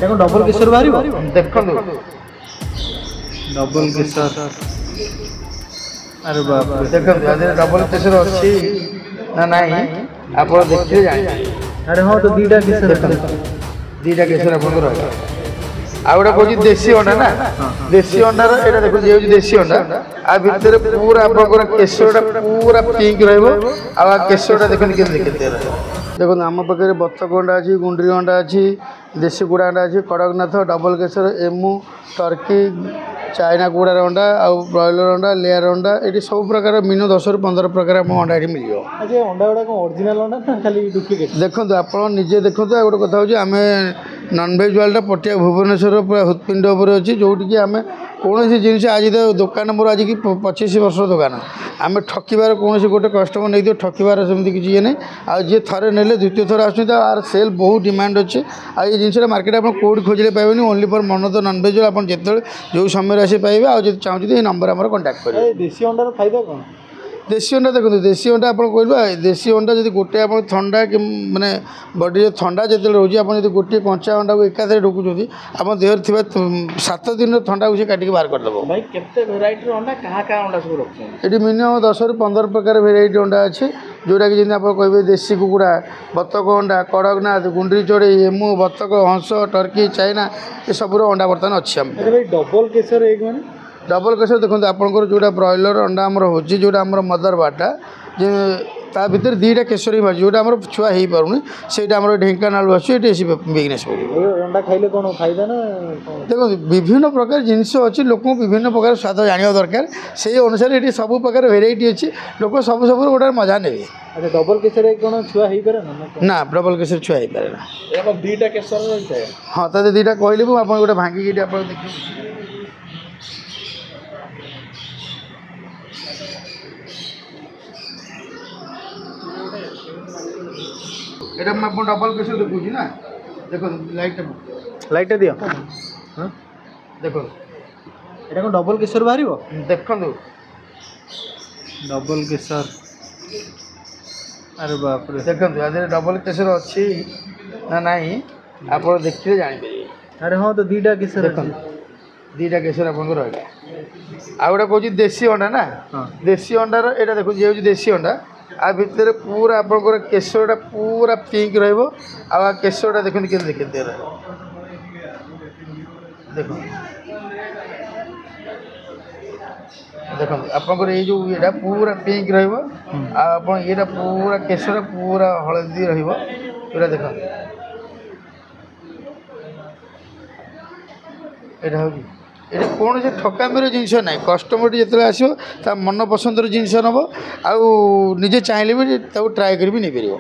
এটা ডবল কেশর বাহারিব ଦେଖନ୍ତୁ ଡବଲ କେଶର ଆରେ ବାପ ଦେଖନ୍ତୁ ଆ ଦେହରେ ଡବଲ କେଶର ଅଛି ନା ନାହିଁ ଆପଣ ଦେଖିଲେ ଜାଣିବେ। ଆରେ ହଁ ତ ଦୁଇଟା କେଶର ଦୁଇଟା କେଶର ଆପଣଙ୍କର ରହିବ। ଆଉ ଗୋଟେ କହୁଛି ଦେଶୀ ଅଣ୍ଡା ନା ଦେଶୀ ଅଣ୍ଡାର ଏଇଟା ଦେଖନ୍ତୁ ଇଏ ହେଉଛି ଦେଶୀ ଅଣ୍ଡା ଆ ଭିତରେ ପୁରା ଆପଣଙ୍କର କେଶରଟା ପୁରା ପିଙ୍କ ରହିବ ଆଉ ଆ କେଶରଟା ଦେଖନ୍ତୁ କେମିତି କେତେ ରହିବ। ଦେଖନ୍ତୁ ଆମ ପାଖରେ ବତକ ଅଣ୍ଡା ଅଛି ଗୁଣ୍ଡୁରି ଅଣ୍ଡା ଅଛି ଦେଶୀ କୁକୁଡ଼ା ଅଣ୍ଡା ଅଛି କଡ଼କନାଥ ଡବଲ କେଶର ଏମୁ ଟର୍କି ଚାଇନା କୁକୁଡ଼ାର ଅଣ୍ଡା ଆଉ ବ୍ରଏଲର ଅଣ୍ଡା ଲେୟାର ଅଣ୍ଡା ଏଠି ସବୁ ପ୍ରକାର ମିନିମମ୍ 10ରୁ 15 ପ୍ରକାର ଆମ ଅଣ୍ଡା ଏଠି ମିଳିବ। ଅଣ୍ଡା ଗୁଡ଼ା କ'ଣ ଅରିଜିନାଲ ଅଣ୍ଡା ନା ଖାଲି ଡୁପ୍ଲିକେଟ୍? ଦେଖନ୍ତୁ ଆପଣ ନିଜେ ଦେଖନ୍ତୁ। ଆଉ ଗୋଟେ କଥା ହେଉଛି ଆମେ ନନଭେଜ୍ ୱାର୍ଲଡଟା ପଟିଆ ଭୁବନେଶ୍ୱର ପୁରା ହୃତ୍ପିଣ୍ଡ ଉପରେ ଅଛି ଯେଉଁଠିକି ଆମେ କୌଣସି ଜିନିଷ ଆଜି ତ ଦୋକାନ ମୋର ଆଜିକି 25 ବର୍ଷର ଦୋକାନ ଆମେ ଠକିବାର କୌଣସି ଗୋଟେ କଷ୍ଟମର ନେଇଥିବ ଠକିବାର ସେମିତି କିଛି ଇଏ ନାହିଁ। ଆଉ ଯିଏ ଥରେ ନେଲେ ଦ୍ୱିତୀୟ ଥର ଆସୁଛନ୍ତି ଆଉ ଆର ସେଲ୍ ବହୁତ ଡିମାଣ୍ଡ ଅଛି। ଆଉ ଏ ଜିନିଷଟା ମାର୍କେଟ ଆପଣ କେଉଁଠି ଖୋଜିଲେ ପାଇବେନି ଓନ୍ଲି ଫର୍ ମନୋଜ ନନଭେଜ୍ ଆପଣ ଯେତେବେଳେ ଯେଉଁ ସମୟରେ ଆସି ପାଇବେ। ଆଉ ଯଦି ଚାହୁଁଛନ୍ତି ଏଇ ନମ୍ବର ଆମର କଣ୍ଟାକ୍ଟ କରିବେ। ଦେଶୀ ଅଣ୍ଡାର ଫାଇଦା କ'ଣ? ଦେଶୀ ଅଣ୍ଡା ଦେଖନ୍ତୁ ଦେଶୀ ଅଣ୍ଡା ଆପଣ କହିଲେ ଦେଶୀ ଅଣ୍ଡା ଯଦି ଗୋଟେ ଆପଣ ଥଣ୍ଡା କି ମାନେ ବଡ଼ିରେ ଥଣ୍ଡା ଯେତେବେଳେ ରହୁଛି ଆପଣ ଯଦି ଗୋଟିଏ କଞ୍ଚା ଅଣ୍ଡାକୁ ଏକାଥରେ ଢୋକୁଛନ୍ତି ଆପଣ ଦେହରେ ଥିବା 7 ଦିନର ଥଣ୍ଡାକୁ ସେ କାଟିକି ବାହାର କରିଦେବ। ଭାଇ କେତେ ଭେରାଇଟିର ଅଣ୍ଡା କାହା ଅଣ୍ଡା ସବୁ ରଖୁଛନ୍ତି? ଏଠି ମିନିମମ୍ 10ରୁ 15 ପ୍ରକାର ଭେରାଇଟି ଅଣ୍ଡା ଅଛି ଯେଉଁଟାକି ଯେମିତି ଆପଣ କହିବେ ଦେଶୀ କୁକୁଡ଼ା ବତକ ଅଣ୍ଡା କଡ଼କନାଥ ଗୁଣ୍ଡୁରି ଚଢ଼େଇ ଏମୁ ବତକ ହଂସ ଟର୍କି ଚାଇନା ଏସବୁର ଅଣ୍ଡା ବର୍ତ୍ତମାନ ଅଛି ଆମ। ଡବଲ କେଶର ଏଗ୍ ମାନେ ଡବଲ କେଶର ଦେଖନ୍ତୁ ଆପଣଙ୍କର ଯେଉଁଟା ବ୍ରଏଲର ଅଣ୍ଡା ଆମର ହେଉଛି ଯେଉଁଟା ଆମର ମଦର ବାର୍ଡ଼ଟା ଯେ ତା ଭିତରେ ଦୁଇଟା କେଶର ହିଁ ବାହାରୁଛି ଯେଉଁଟା ଆମର ଛୁଆ ହେଇପାରୁନି ସେଇଟା ଆମର ଢେଙ୍କାନାଳରୁ ଆସୁଛି ଏଠି ଏସି ବିଜନେସ୍ କରିବ। ଅଣ୍ଡା ଖାଇଲେ କ'ଣ ଫାଇଦା ନା? ଦେଖନ୍ତୁ ବିଭିନ୍ନ ପ୍ରକାର ଜିନିଷ ଅଛି ଲୋକଙ୍କୁ ବିଭିନ୍ନ ପ୍ରକାର ସ୍ୱାଦ ଜାଣିବା ଦରକାର ସେଇ ଅନୁସାରେ ଏଠି ସବୁ ପ୍ରକାର ଭେରାଇଟି ଅଛି ଲୋକ ସବୁ ଗୋଟେ ମଜା ନେବେ। ଆଚ୍ଛା ଡବଲ କେଶର କ'ଣ ଛୁଆ ହେଇପାରେ ନା ଡବଲ କେଶର ଛୁଆ ହେଇପାରେ ନା। ଏହା ଦୁଇଟା କେଶର ରହିଥାଏ। ହଁ ତାହେଲେ ଦୁଇଟା କହିଲି ମୁଁ ଆପଣ ଗୋଟେ ଭାଙ୍ଗିକି ଏଠି ଆପଣ ଦେଖିବେ। এটা ମୁଁ ଆପଣ ଡବଲ କେଶର ଦେଖୁଛି ନା ଦେଖନ୍ତୁ ଲାଇଟ୍ଟା ଦିଅ ଦେଖନ୍ତୁ ଏଇଟା କ'ଣ ଡବଲ କେଶର ବାହାରିବ? ଦେଖନ୍ତୁ ଡବଲ କେଶର ଆରେ ବାପରେ ଦେଖନ୍ତୁ ଆ ଦେହରେ ଡବଲ କେଶର ଅଛି ନା ନାହିଁ ଆପଣ ଦେଖିଲେ ଜାଣିପାରିବେ। ଆରେ ହଁ ତ ଦୁଇଟା କେଶର ଦେଖନ୍ତୁ ଦୁଇଟା କେଶର ଆପଣଙ୍କର ରହିଲା। ଆଉ ଗୋଟେ କହୁଛି ଦେଶୀ ଅଣ୍ଡା ନା ଦେଶୀ ଅଣ୍ଡାର ଏଇଟା ଦେଖନ୍ତୁ ଇଏ ହେଉଛି ଦେଶୀ ଅଣ୍ଡା ଆ ଭିତରେ ପୁରା ଆପଣଙ୍କର କେଶରଟା ପୁରା ପିଙ୍କ ରହିବ ଆଉ ଆ କେଶରଟା ଦେଖନ୍ତୁ କେମିତି କେତେ ରହିବ। ଦେଖନ୍ତୁ ଦେଖନ୍ତୁ ଆପଣଙ୍କର ଏଇ ଯେଉଁ ଇଏଟା ପୁରା ପିଙ୍କ ରହିବ ଆଉ ଆପଣ ଇଏଟା ପୁରା କେଶର ପୁରା ହଳଦୀ ରହିବ ପୁରା ଦେଖନ୍ତୁ ଏଇଟା ହେଉଛି ଏଠି କୌଣସି ଠକାମିର ଜିନିଷ ନାହିଁ। କଷ୍ଟମରଟି ଯେତେବେଳେ ଆସିବ ତା ମନ ପସନ୍ଦର ଜିନିଷ ନେବ ଆଉ ନିଜେ ଚାହିଁଲେ ବି ତାକୁ ଟ୍ରାଏ କରିବି ନେଇପାରିବ।